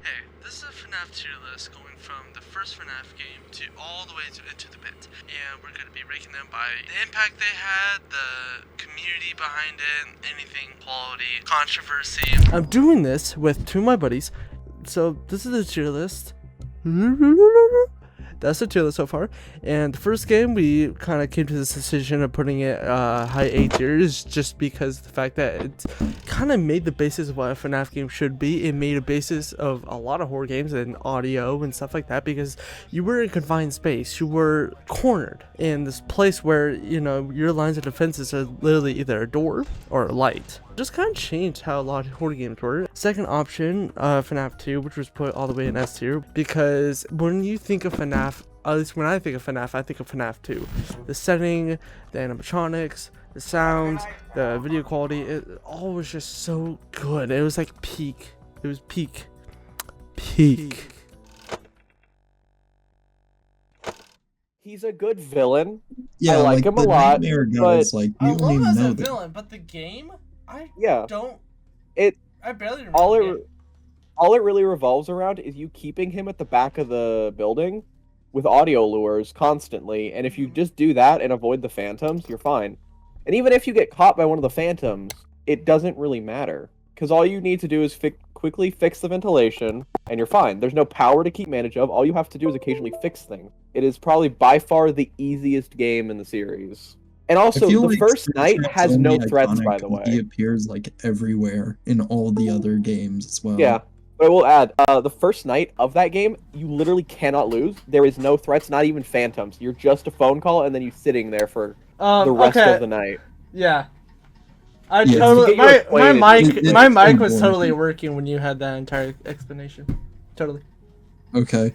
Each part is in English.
Hey, this is a FNAF tier list going from the first FNAF game to all the way to Into the Pit. And we're going to be ranking them by the impact they had, the community behind it, anything quality, controversy. I'm doing this with two of my buddies. So this is the tier list. That's the tier list so far. And the first game, we kind of came to this decision of putting it high A tiers just because the fact that it kind of made the basis of what a FNAF game should be. It made a basis of a lot of horror games and audio and stuff like that because you were in confined space. You were cornered in this place where, you know, your lines of defenses are literally either a door or a light. Just kind of changed how a lot of horror games were. Second option, FNAF 2, which was put all the way in S tier, because when you think of FNAF, at least when I think of FNAF, I think of FNAF 2. The setting, the animatronics, the sound, the video quality, it all was just so good. It was like peak. It was peak. Peak. He's a good villain. Yeah, I like him a lot, Nightmare but guys, like, I you don't love him even as know a that. villain, but the game, I barely remember all the it game. all it really revolves around is you keeping him at the back of the building with audio lures constantly, and if you just do that and avoid the phantoms, you're fine. And even if you get caught by one of the phantoms, it doesn't really matter because all you need to do is quickly fix the ventilation, and you're fine. There's no power to keep manage of. All you have to do is occasionally fix things. It is probably by far the easiest game in the series. And also, the first night has no threats, by the way. He appears like everywhere in all the other games as well. Yeah, but I will add, the first night of that game, you literally cannot lose. There is no threats, not even phantoms. You're just a phone call, and then you sitting there for the rest of the night. Yeah. Yeah. Totally. My mic was important. totally working when you had that entire explanation. Totally. Okay.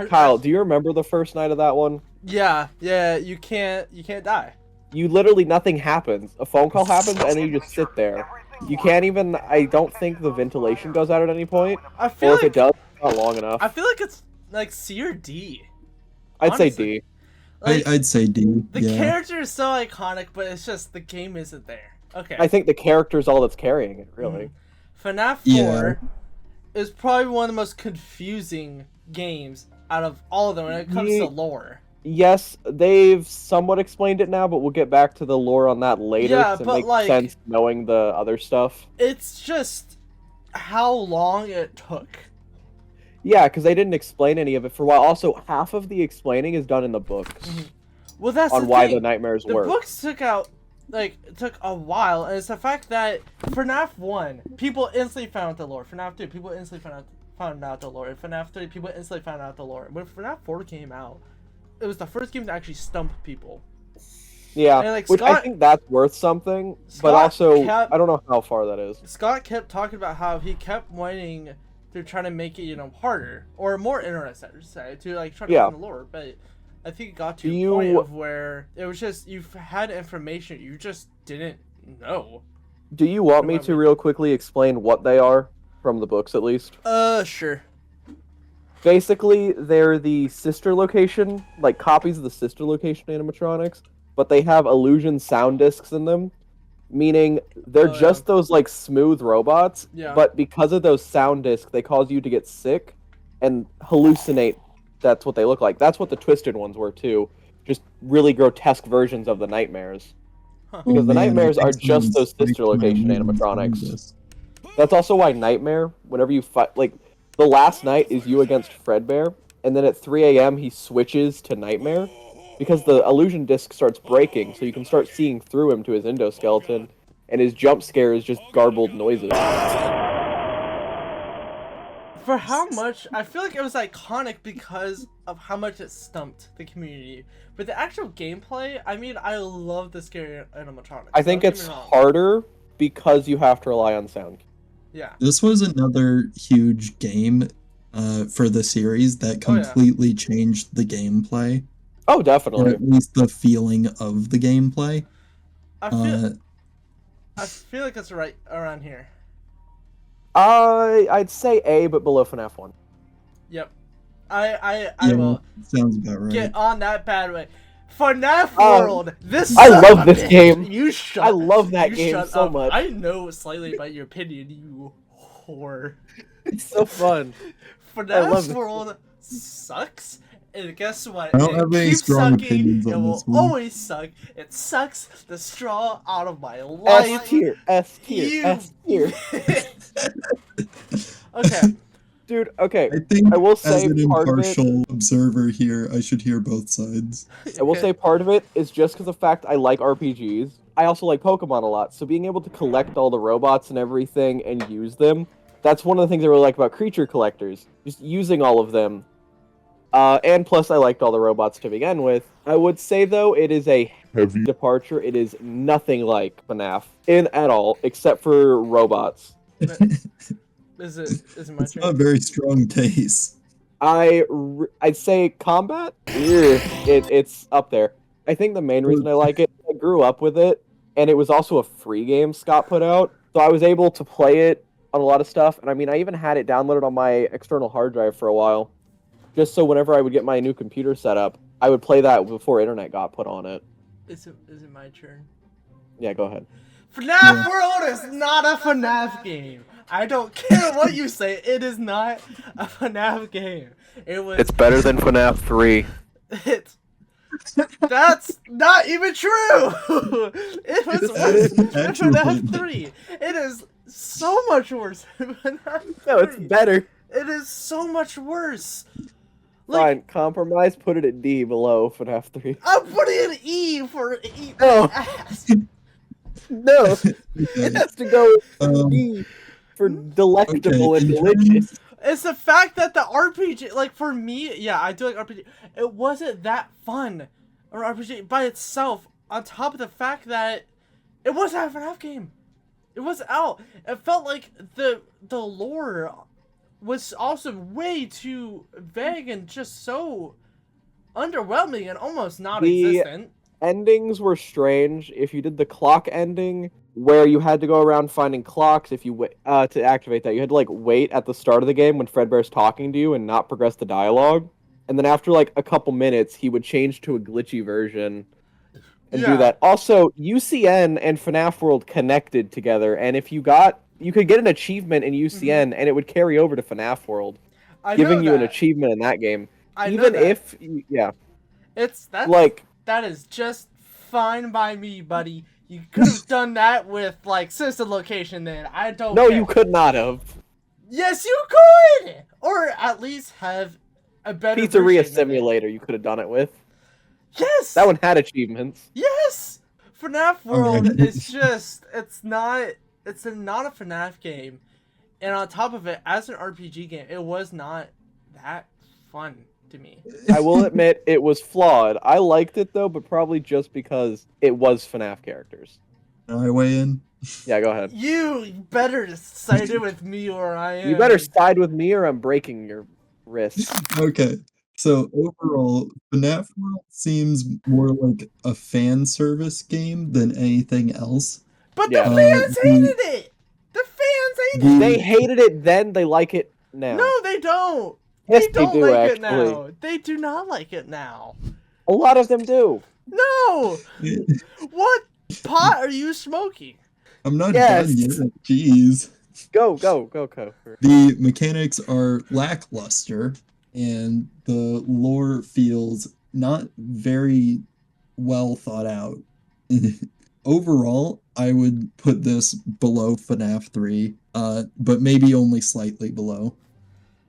Kyle, do you remember the first night of that one? Yeah. You can't die. You literally, nothing happens. A phone call happens, and then you just sit there. You can't even. I don't think the ventilation goes out at any point. I feel or if it does, it's not long enough. I feel like it's like C or D. I'd say Honestly. D. Like, I'd say D. the yeah. character is so iconic, but it's just the game isn't there. Okay. I think the character's all that's carrying it, really. FNAF 4 Yeah. is probably one of the most confusing games out of all of them when it comes to lore. Yes, they've somewhat explained it now, but we'll get back to the lore on that later. Yeah, It but, makes like, sense knowing the other stuff. It's just how long it took. Yeah, because they didn't explain any of it for a while. Also, half of the explaining is done in the books Well, that's on the why thing. the nightmares The work. books took a while, and it's the fact that FNAF 1, people instantly found out the lore. FNAF 2, people instantly found out the lore. And FNAF 3, people instantly found out the lore. When FNAF 4 came out, it was the first game to actually stump people. Yeah, And, like, which I Scott- think that's worth something, but Scott also, kept- I don't know how far that is. Scott kept talking about how he kept wanting to try to make it, harder or more interesting, I should say, to like try to Yeah. find the lore. But I think it got to Do a point you- of where it was just you've had information you just didn't know. Do you want me to real quickly explain what they are, from the books at least? Sure. Basically, they're the sister location, like copies of the sister location animatronics, but they have illusion sound discs in them, meaning they're Oh, yeah. just those like smooth robots, Yeah. but because of those sound discs, they cause you to get sick and hallucinate. That's what they look like. That's what the twisted ones were too, just really grotesque versions of the nightmares. Huh. Because the man, nightmares I are think just those someone's sister location breaking my animatronics. nose. That's also why Nightmare, whenever you fight, like, the last night is you against Fredbear, and then at 3 a.m. he switches to Nightmare, because the illusion disc starts breaking, so you can start seeing through him to his endoskeleton, and his jump scare is just garbled noises. For how much, I feel like it was iconic because of how much it stumped the community. But the actual gameplay, I mean, I love the scary animatronics. I think Don't get it's me wrong. harder because you have to rely on sound. Yeah. This was another huge game for the series that Oh, yeah. completely changed the gameplay, Oh, or definitely. at least the feeling of the gameplay. I feel like it's right around here. I'd say A, but below FNAF 1. Yep. I Yeah, will sounds about right. get on that bad way. FNAF World. This I son love of a this bitch. game. You shut. I love that you game shut so up. much. I know slightly about your opinion. You core. It's so fun. I love FNAF this. World sucks, and guess what? I don't It have any keeps strong sucking. opinions It on will this one. always suck. It sucks the straw out of my life. S tier, S tier, You- S tier. Okay. Dude, okay. I think I will as say an part of it. impartial observer here, I should hear both sides. I will Okay. say part of it is just because of the fact I like RPGs. I also like Pokemon a lot, so being able to collect all the robots and everything and use them, that's one of the things I really like about creature collectors. Just using all of them. And plus I liked all the robots to begin with. I would say though, it is a heavy departure. It is nothing like FNAF at all, except for robots. Is it my It's turn? not very strong taste. I'd say combat. It's up there. I think the main reason I like it, I grew up with it, and it was also a free game Scott put out, so I was able to play it on a lot of stuff. And I mean, I even had it downloaded on my external hard drive for a while, just so whenever I would get my new computer set up, I would play that before internet got put on it. Is it my turn? Yeah, go ahead. FNAF World is not a FNAF game. I don't care what you say. It is not a FNAF game. It was. It's better than FNAF 3. It's. That's not even true. It was worse than FNAF 3. It is so much worse than FNAF 3. No, it's better. It is so much worse. Fine, compromise, put it at D below FNAF 3. I'm putting an E for eat No. my ass. No, it has to go D for delectable Okay, and in terms- delicious. It's the fact that the RPG, like for me, yeah, I do like RPG. It wasn't that fun, an RPG by itself. On top of the fact that it wasn't a FNAF game, it was out. It felt like the lore was also way too vague and just so underwhelming and almost non-existent. Endings were strange. If you did the clock ending, where you had to go around finding clocks, if you to activate that, you had to like wait at the start of the game when Fredbear's talking to you and not progress the dialogue. And then after like a couple minutes, he would change to a glitchy version and do that. Also, UCN and FNAF World connected together, and if you could get an achievement in UCN, and it would carry over to FNAF World, giving you an achievement in that game. Even if, yeah, that is just fine by me, buddy. You could have done that with like system location. Then I don't. No, care. you could not have. Yes, you could, or at least have a better Pizzeria version of it. Simulator. You could have done it with. Yes. That one had achievements. Yes. FNAF World Alright. is just it's not a FNAF game, and on top of it, as an RPG game, it was not that fun to me. I will admit it was flawed. I liked it though, but probably just because it was FNAF characters. I weigh in. Yeah, go ahead. You better side it with me, or I am. You better side with me, or I'm breaking your wrist. Okay, so overall, FNAF World seems more like a fan service game than anything else. But Yeah. the fans hated it. The fans hated it. They hated it then. They like it now. No, they don't. Yes, they don't do, like actually. it now. They do not like it now. A lot of them do. No. What pot are you smoking? I'm not Yes. done yet. Jeez. Go. The mechanics are lackluster, and the lore feels not very well thought out. Overall, I would put this below FNAF 3, but maybe only slightly below.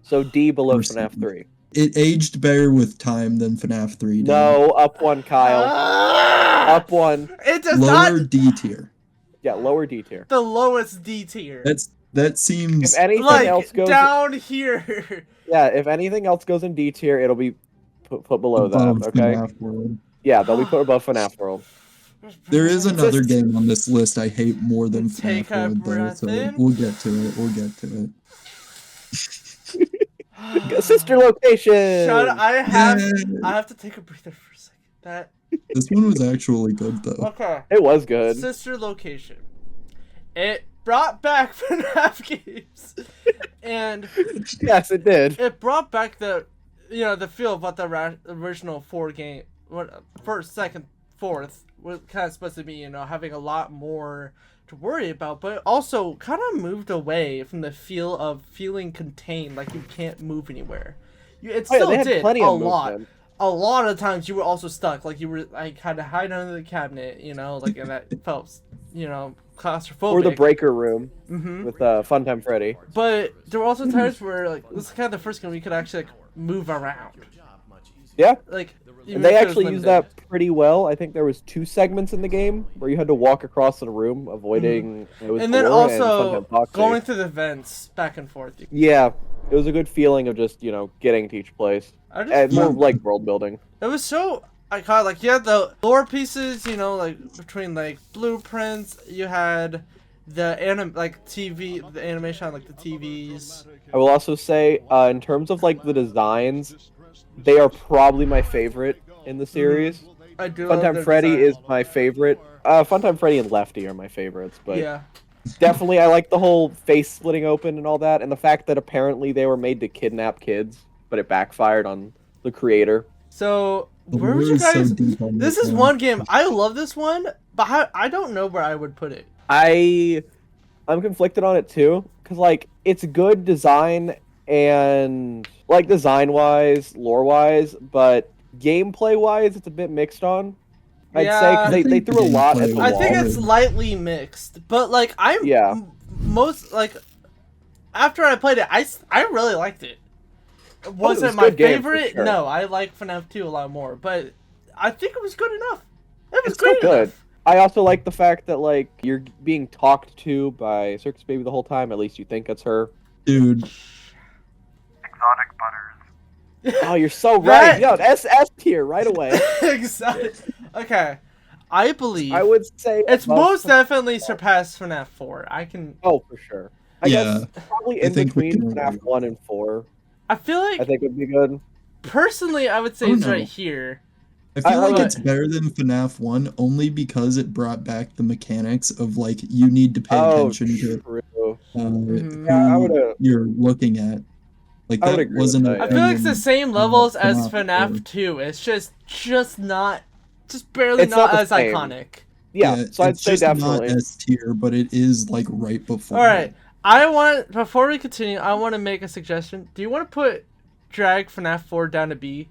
So D below Or FNAF something. 3. It aged better with time than FNAF 3 did. No, up one, Kyle. Ah! Up one. It does Lower not. D tier. Yeah, lower D tier. The lowest D tier. That seems If anything Like else goes, down here. yeah, if anything else goes in D tier, it'll be put below above that. Okay. FNAF World. Yeah, they'll be put above FNAF World. There is another Just- game on this list I hate more than Take FNAF a World, though, breath so in. we'll get to it. We'll get to it. Sister location. Shut up. I have to take a breather for a second. That This one was actually good, though. okay. It was good. Sister location. It brought back FNAF games, and Yes, it did. it brought back the feel of what the original first, second, fourth was kind of supposed to be. Having a lot more to worry about, but it also kind of moved away from the feel of feeling contained, like you can't move anywhere. It Oh, yeah, still they had did plenty a of lot. movement. A lot of times you were also stuck, like you were like had to hide under the cabinet, you know, like and that felt, you know, claustrophobic. Or the breaker room Mm-hmm. with Funtime Freddy. But there were also times where like this is kind of the first game we could actually like move around. Yeah. Like And they actually used that pretty well. I think there was 2 segments in the game where you had to walk across the room, avoiding and then also going through the vents back and forth. Yeah, it was a good feeling of just, you know, getting to each place. I just And more like world building. It was so iconic. Like you had the lore pieces, you know, like between like blueprints. You had the TV, the animation on like the TVs. I will also say, in terms of like the designs, they are probably my favorite in the series. I do. Love Funtime their Freddy design. is my favorite. Funtime Freddy and Lefty are my favorites, but Yeah. definitely I like the whole face splitting open and all that, and the fact that apparently they were made to kidnap kids, but it backfired on the creator. So The where would lore you is so guys? deep on This is one. one game I love. This one, but I don't know where I would put it. I'm conflicted on it too, because like it's good design and like design wise, lore wise, but gameplay wise, it's a bit mixed on. I'd say 'cause Yeah. they threw a lot at the gameplay I wall. think it's lightly mixed, but like Yeah. most like after I played it, I really liked it. Was was it a my good game, for favorite? sure. No, I like FNAF 2 a lot more, but I think it was good enough. It was It's still great good. enough. I also like the fact that like you're being talked to by Circus Baby the whole time. At least you think it's her. Dude, Exotic butters. Oh, you're so right. That- You got S tier right away. Exactly. Okay, I believe I would say it's above most FNAF. definitely surpassed FNAF 4. I can. Oh, for sure. I Yeah, guess probably I in think we between can FNAF agree. 1 and 4. I feel like I think would be good. personally, I would say Oh, it's no. right here. I feel like but- it's better than FNAF 1 only because it brought back the mechanics of like you need to pay attention to true. Mhm. Yeah, I who would. you're looking at. Like I would that agree with wasn't that, a I yeah. feel like it's the thing same in, levels as FNAF FNAF 2. It's just not, just barely It's not, not the as same. iconic. Yeah, so I'd it's say just definitely. not S tier, but it is like right before. All right, before we continue, I want to make a suggestion. Do you want to put drag FNAF 4 down to B,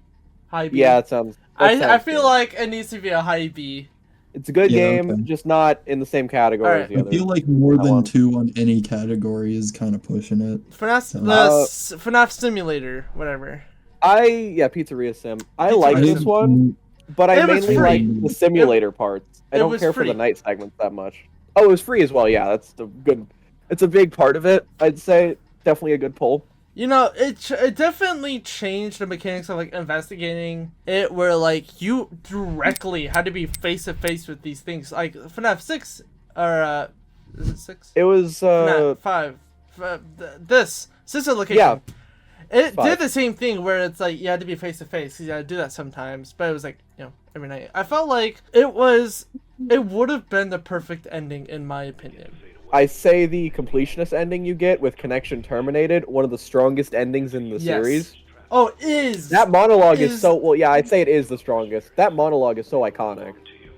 high B? Yeah, it sounds. that I sounds feel good. like it needs to be a high B. It's a good Yeah, game, okay. just not in the same category Alright. as the I other. feel like more that than one. 2 on any category is kind of pushing it. FNAF Simulator, whatever. Pizzeria Sim. I Pizzeria like Sim. this one, but I It was mainly free. like the simulator parts. I it don't was care for free. the night segments that much. Oh, it was free as well. Yeah, that's the good. It's a big part of it. I'd say definitely a good pull. You know, it definitely changed the mechanics of like investigating it, where like you directly had to be face to face with these things. Like FNAF 6 or is it 6? It was FNAF 5. This sister location. Yeah. It 5. did the same thing where it's like you had to be face to face. You had to do that sometimes, but it was like, you know, every night. I felt like it would have been the perfect ending in my opinion. I say the completionist ending you get with connection terminated, one of the strongest endings in the Yes. series. Oh, is That monologue is Is- so well. Yeah, I'd say it is the strongest. That monologue is so iconic. To you.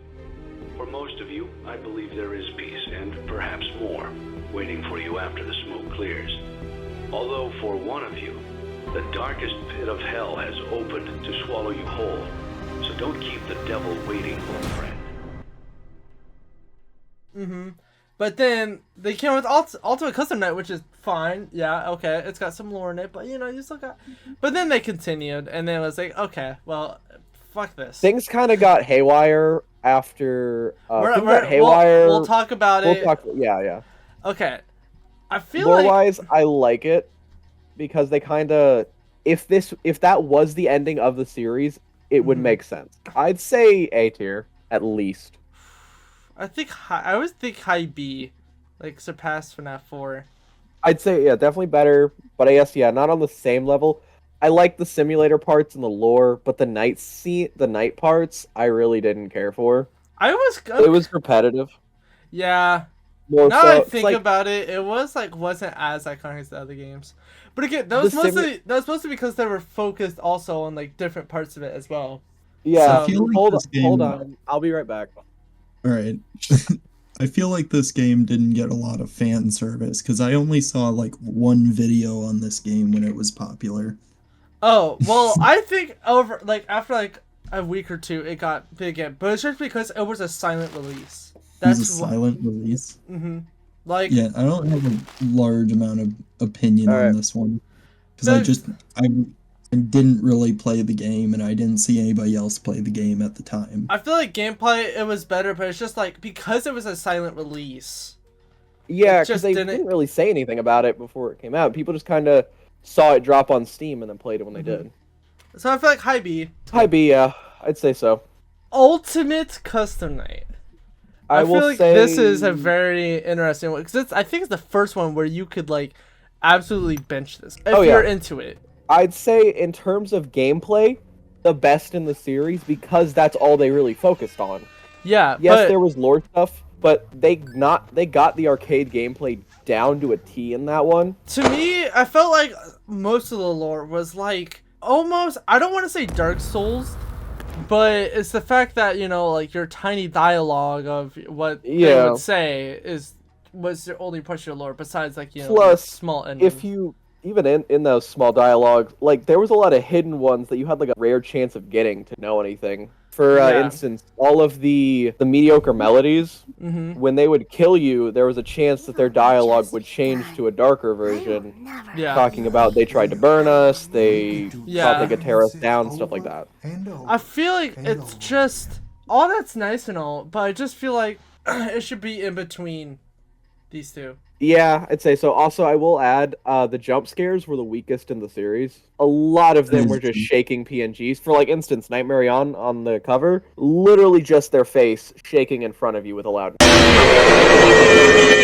For most of you, I believe there is peace, and perhaps more, waiting for you after the smoke clears. Although for one of you, the darkest pit of hell has opened to swallow you whole. So don't keep the devil waiting, old friend. Mm-hmm. But then they came with Ultimate Custom Night, which is fine. Yeah, okay, it's got some lore in it, but you know, you still got. But then they continued, and then it was like, okay, well, fuck this. Things kind of got haywire after. We're- things we're- got haywire. We'll talk about it. Yeah. Okay, I feel Lore like wise, I like it because they kind of. If that was the ending of the series, it would Mhm. make sense. I'd say A tier at least. I always think high B, like surpassed FNAF 4. I'd say definitely better, but I guess not on the same level. I like the simulator parts and the lore, but the night parts, I really didn't care for. It was repetitive. Yeah. More Now so, I it's think like, about it, it wasn't as iconic as the other games. But again, that The was mostly because they were focused also on like different parts of it as well. yeah. I feel like hold this game- on, I'll be right back. All right. I feel like this game didn't get a lot of fan service because I only saw like one video on this game when it was popular. Oh, well, I think over like after like a week or two it got big again, but it's just because it was a silent release. It was a silent release. Like Yeah, I don't have a large amount of opinion All on right. this one because I didn't really play the game and I didn't see anybody else play the game at the time. I feel like gameplay it was better, but it's just like because it was a silent release. Yeah, It just because they didn't- didn't really say anything about it before it came out. People just kind of saw it drop on Steam and then played it when they did. So I feel like High B, Hi B, yeah, I'd say so. Ultimate Custom Night. I will feel like say this is a very interesting one because I think it's the first one where you could like absolutely bench this if you're into it. I'd say in terms of gameplay, the best in the series because that's all they really focused on. Yeah, Yes, but there was lore stuff, but they got the arcade gameplay down to a T in that one. to me, I felt like most of the lore was like almost, I don't want to say Dark Souls, but it's the fact that, you know, like your tiny dialogue of what they Yeah. would say was your only push your lore besides like, you know, Plus, small endings. If you even in those small dialogues, like there was a lot of hidden ones that you had like a rare chance of getting to know anything. For Yeah. instance, all of the mediocre melodies, when they would kill you, there was a chance that their dialogue would change to a darker version, Yeah. talking about they tried to burn us, they Yeah. thought they could tear us down, stuff like that. I feel like it's just all that's nice and all, but I just feel like it should be in between these two. Yeah, I'd say so. Also, I will add, the jump scares were the weakest in the series. A lot of them were just shaking PNGs. For like instance, Nightmare on the cover, literally just their face shaking in front of you with a loud.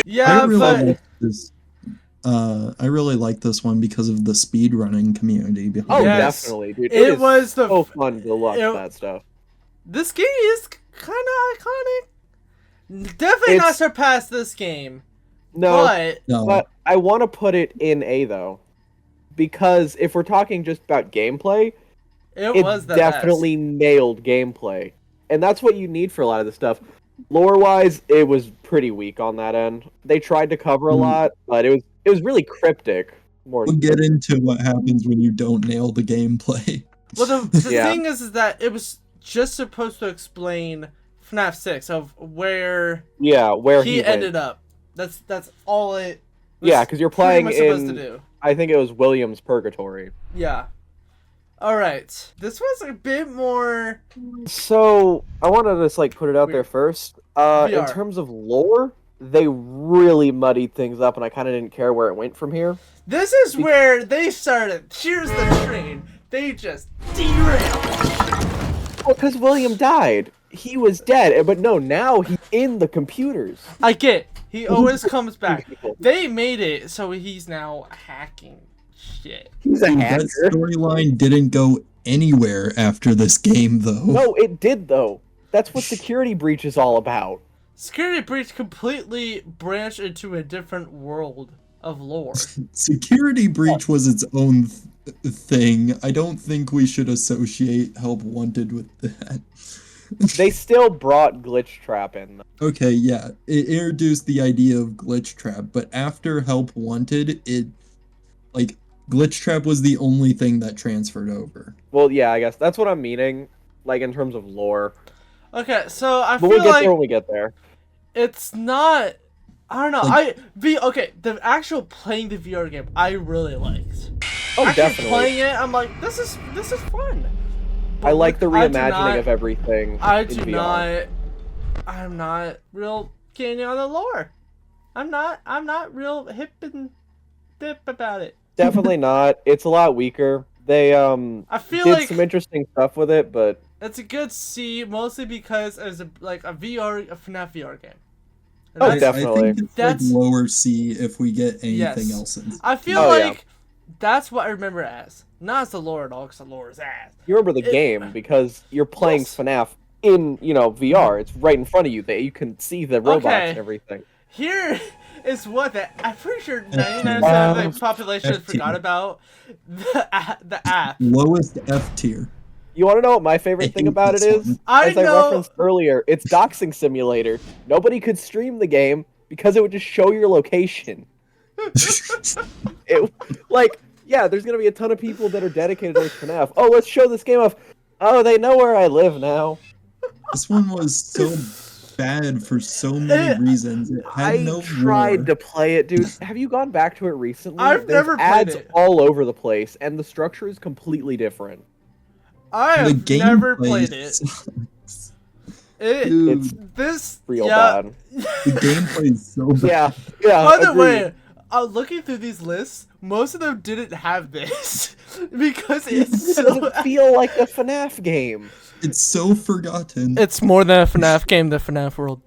Yeah, I really but like this. I really like this one because of the speedrunning community behind Oh, it. Yes. definitely, dude. It is was the so fun to watch it- that stuff. this game is kind of iconic. Definitely not It's- surpass this game, No, but No, but I want to put it in A though, because if we're talking just about gameplay, it was it the definitely nailed gameplay, and that's what you need for a lot of this stuff. Lore-wise, it was pretty weak on that end. They tried to cover a lot, but it was really cryptic. More we'll get into what happens when you don't nail the gameplay. best. Well, the Yeah. thing is that it was just supposed to explain FNAF 6 of where where he went. ended up. That's all it. was Yeah, because you're pretty playing much supposed to in. do. I think it was William's Purgatory. Yeah. All right. This was a bit more. So I want to just like put it out there Weird. first. In VR. terms of lore, they really muddied things up, and I kind of didn't care where it went from here. This is where they started. Here's the train. They just derailed. Well, because William died, he was dead. But no, now he's in the computers. I get. He always comes back. They made it so he's now hacking shit. He's a Dude, hacker. that storyline didn't go anywhere after this game, though. No, it did though. That's what security breach is all about. Security Breach completely branched into a different world of lore. Security Breach was its own thing. I don't think we should associate Help Wanted with that. They still brought Glitch Trap in. Though. Okay, yeah, it introduced the idea of Glitch Trap, but after Help Wanted, Glitch Trap was the only thing that transferred over. Well, yeah, I guess that's what I'm meaning. Like in terms of lore, Okay, so I but feel we'll get like there when we get there. it's not. I don't know. Like- Okay. The actual playing the VR game, I really liked. Oh, Actually definitely. playing it, I'm like, this is fun. I like the I do reimagining not- of everything. I in do VR. not. I'm not real keen on the lore. I'm not real hip and dip about it. Definitely not. It's a lot weaker. They I feel did like some interesting stuff with it, but it's a good C, mostly because it's a FNAF VR game. And Oh, that's- definitely. I think it's That's- like lower C if we get anything Yes. else in. I feel Oh, yeah. like that's what I remember it as. Not as the lore at all, because the lore is ass. you remember the game because you're playing Yes. FNAF in VR. It's right in front of you. That you can see the robots Okay. and everything. Here is what I'm pretty sure 99% of the population F tier. forgot about the app. Lowest F tier. You want to know what my favorite thing hate about it this is? one. I As I know. referenced earlier, it's Doxxing Simulator. Nobody could stream the game because it would just show your location. It like, yeah, there's gonna be a ton of people that are dedicated to FNAF. Oh, let's show this game off. Oh, they know where I live now. This one was so bad for so many reasons. It had I no tried lore. to play it, dude. Have you gone back to it recently? I've There's never played ads it. all over the place, and the structure is completely different. I The have gameplay never played it. sucks. It Dude, It's this real yeah. bad. the gameplay is so bad. Yeah, yeah. By the agreed. way, looking through these lists, most of them didn't have this because it's It doesn't feel like a FNAF game. It's so forgotten. It's more than a FNAF game, the FNAF World.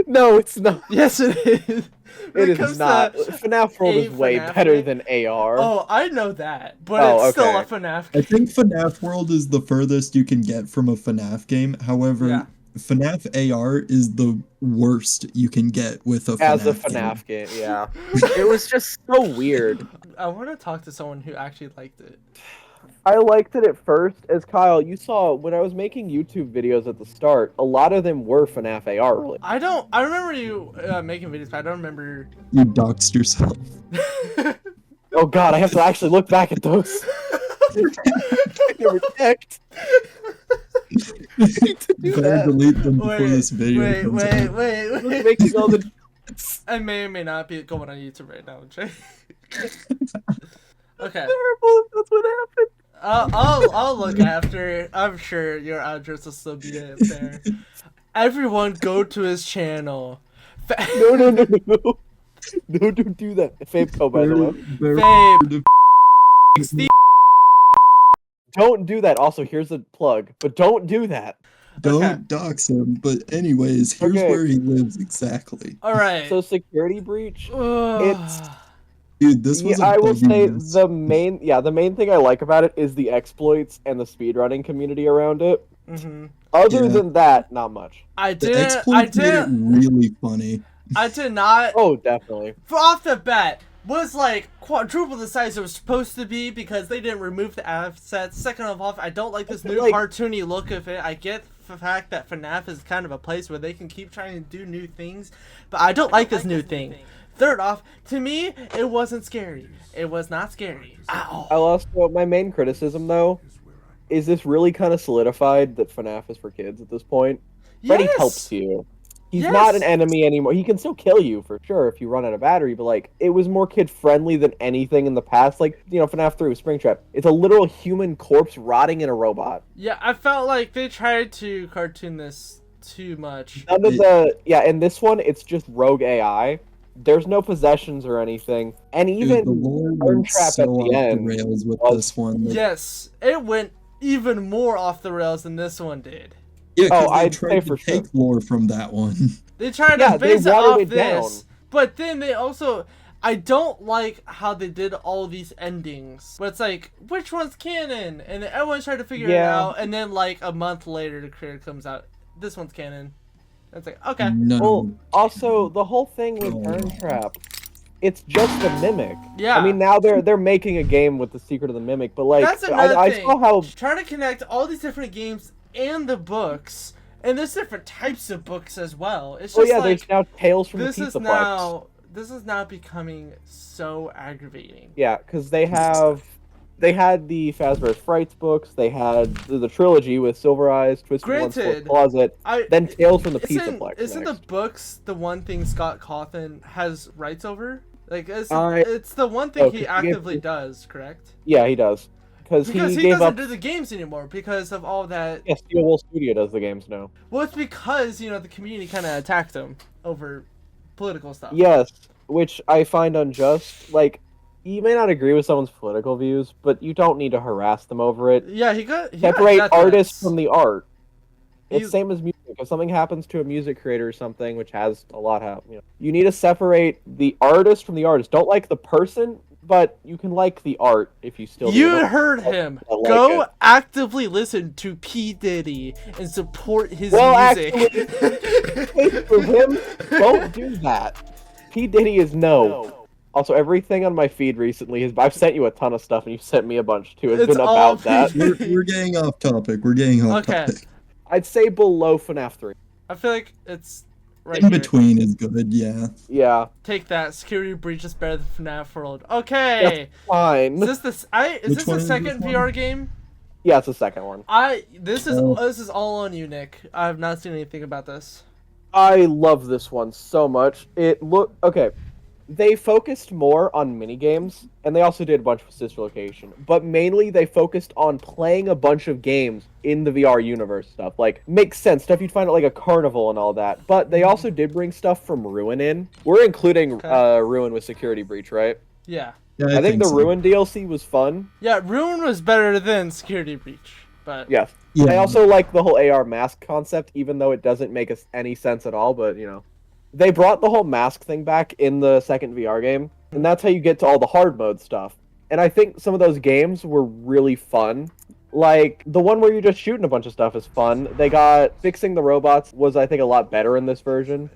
No, it's not. Yes, it is. It Because is not. the- FNAF World is a way FNAF better game? than AR. Oh, I know that, but Oh, it's still a okay. FNAF I game. think FNAF World is the furthest you can get from a FNAF game. However, Yeah. FNAF AR is the worst you can get with a FNAF As a game. FNAF game, yeah. It was just so weird. I want to talk to someone who actually liked it. I liked it at first, as Kyle, you saw when I was making YouTube videos at the start, a lot of them were FNAF AR related. I remember you making videos, but I don't remember. You doxed yourself. Oh god, I have to actually look back at those. I never checked. I need to do Better that. delete them before Wait, this video wait, comes wait, out. wait, I was wait. making all the... I may or may not be going on YouTube right now, Jay. Okay. Terrible if that's what happened. I'll look after. I'm sure your address will still be there. Everyone, go to his channel. No, no, no, no, no. No, don't do that. Fabeco, by the way. Babe. Steve. Don't do that. Also, here's a plug, but don't do that. Don't Okay. dox him, but anyways, here's Okay. where he lives exactly. All right. So, security breach. It's Dude, this was Yeah, I will buggy say mess. the main thing I like about it is the exploits and the speedrunning community around it. Other Yeah. than that, not much. The exploits made it really funny. I did not. Oh, definitely. For off the bat, was like quadruple the size it was supposed to be because they didn't remove the assets. Second of all, I don't like this new Like- cartoony look of it. I get the fact that FNAF is kind of a place where they can keep trying to do new things, but I don't like this new thing. Third off, to me, it wasn't scary. It was not scary. Ow. I'll also, my main criticism though, is this really kind of solidified that FNAF is for kids at this point. Freddy Yes! helps you. He's Yes! not an enemy anymore. He can still kill you for sure if you run out of battery, but like it was more kid friendly than anything in the past. Like, you know, FNAF 3 with Springtrap. It's a literal human corpse rotting in a robot. Yeah, I felt like they tried to cartoon this too much. None of the in this one it's just rogue AI. There's no possessions or anything. And Dude, even the lore Burn went Trap so at the off end the rails with was- this one. Like, Yes, it went even more off the rails than this one did. yeah, 'cause Oh, they I'd tried say to for take sure. lore from that one. They tried Yeah, to they base it watered off it down. this, but then they also, I don't like how they did all these endings. But it's like, which one's canon? And then everyone's trying to figure it Yeah. out, and then like a month later, the creator comes out, this one's canon. It's like, okay. No. Well, also the whole thing with Burn Trap, it's just a mimic. Yeah. I mean, now they're making a game with the secret of the mimic, but like That's another I thing. saw how Trying to connect all these different games and the books, and there's different types of books as well. It's oh just yeah, like, there's now Tales from the this is Pizza Plex. this is now becoming so aggravating. Yeah, because they had the Fazbear's Frights books, they had the trilogy with Silver Eyes, Twisted One, Fourth Granted, Closet, then Tales from the Isn't, Pizza Plex. isn't next. the books the one thing Scott Cawthon has rights over? Like, it's the one thing Oh, he 'cause he actively gave- does, correct? Yeah, he does. Because Because he gave doesn't up. do the games anymore because of all that. Yeah, Steel Wool Studio does the games now. Well, it's because, you know, the community kind of attacked him over political stuff. Yes, which I find unjust. Like, you may not agree with someone's political views, but you don't need to harass them over it. Yeah, he got Separate death artists threats. from the art. It's He's- same as music. If something happens to a music creator or something, which has a lot happen, you need to separate the artist from the artist. Don't like the person, but you can like the art if you still. You don't heard like him. it. Go actively listen to P. Diddy and support his Well, music. actually, for him, don't do that. P Diddy is no. Also, everything on my feed recently has. I've sent you a ton of stuff, and you've sent me a bunch too. It's been all about that. We're getting off topic. We're getting off Okay. topic. I'd say below FNAF 3. I feel like it's right In here. between is good, yeah. Yeah, Take that. Security breach is better than FNAF World. Okay. fine. Is this Which the one is second this VR one? game? Yeah, it's the second one. This Oh. is all on you, Nick. I have not seen anything about this. I love this one so much. Okay. They focused more on minigames, and they also did a bunch of sister location. But mainly, they focused on playing a bunch of games in the VR universe stuff. Like, makes sense, stuff you'd find at like a carnival and all that. But they also did bring stuff from Ruin in. We're including Okay. Ruin with Security Breach, right? Yeah. Yeah, I think the so. Ruin DLC was fun. Yeah, Ruin was better than Security Breach, but Yes. Yeah. I also like the whole AR mask concept, even though it doesn't make any sense at all, but, you know. They brought the whole mask thing back in the second VR game, and that's how you get to all the hard mode stuff. And I think some of those games were really fun. Like, the one where you're just shooting a bunch of stuff is fun. They got fixing the robots was, I think, a lot better in this version.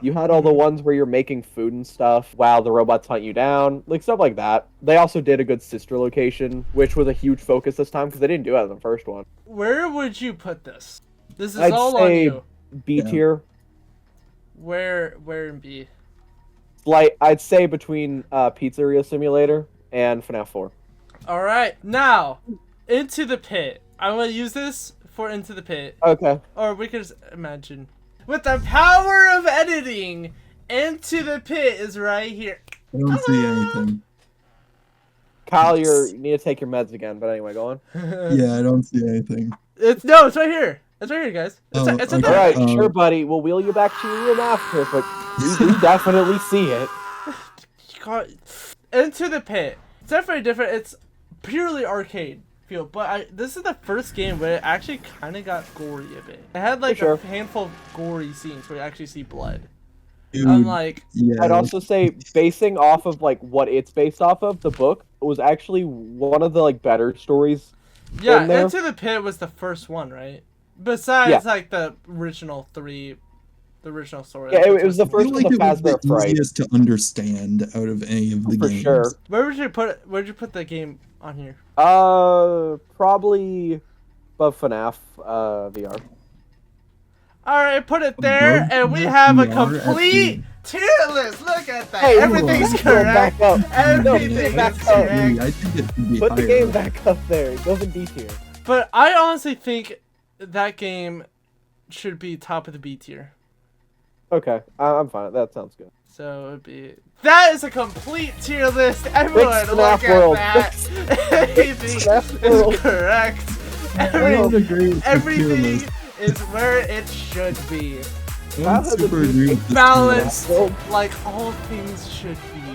You had all the ones where you're making food and stuff while the robots hunt you down, like stuff like that. They also did a good sister location, which was a huge focus this time because they didn't do that in the first one. where would you put this? This is I'd all on say you. B Yeah. tier. Where in B? Like, I'd say between Pizzeria Simulator and FNAF 4. All right, now Into the Pit. I'm gonna use this for Into the Pit, Okay. or we could just imagine with the power of editing. Into the Pit is right here. I don't see anything. Kyle, you need to take your meds again, but anyway, go on. Yeah, I don't see anything. It's right here. It's right here, guys. It's, Oh, it's okay. right there. Alright, Um, sure, buddy. We'll wheel you back to your room after, but we definitely see it. God. Into the Pit. It's definitely different. It's purely arcade feel, but this is the first game where it actually kind of got gory a bit. It had like For sure. a handful of gory scenes where you actually see blood. Dude, Unlike yeah. I'd also say, basing off of like what it's based off of, the book was actually one of the like better stories. yeah, in there. Into the Pit was the first one, right? Besides Yeah. like the original three, the original story. Yeah, it was the I first feel one, like the it was the Fazbear Fright. easiest to understand out of any of the For games. sure. Where'd you put the game on here? Probably above FNAF VR. All right, put it there, Above and we the have a VR complete tier list. Look at that. Hey, Everything's put it correct. back up. No, Everything back is up. correct. I think it should be Put the higher. game back up there. It goes in B tier. But I honestly think that game should be top of the B tier. Okay, I'm fine. That sounds good. So it'd be that is a complete tier list. Everyone, FNAF look at World. that. Everything FNAF World. is correct. I don't agree with the tier Everything list. is where it should be. I don't super agree with the tier list. Balanced, World. like all things should be.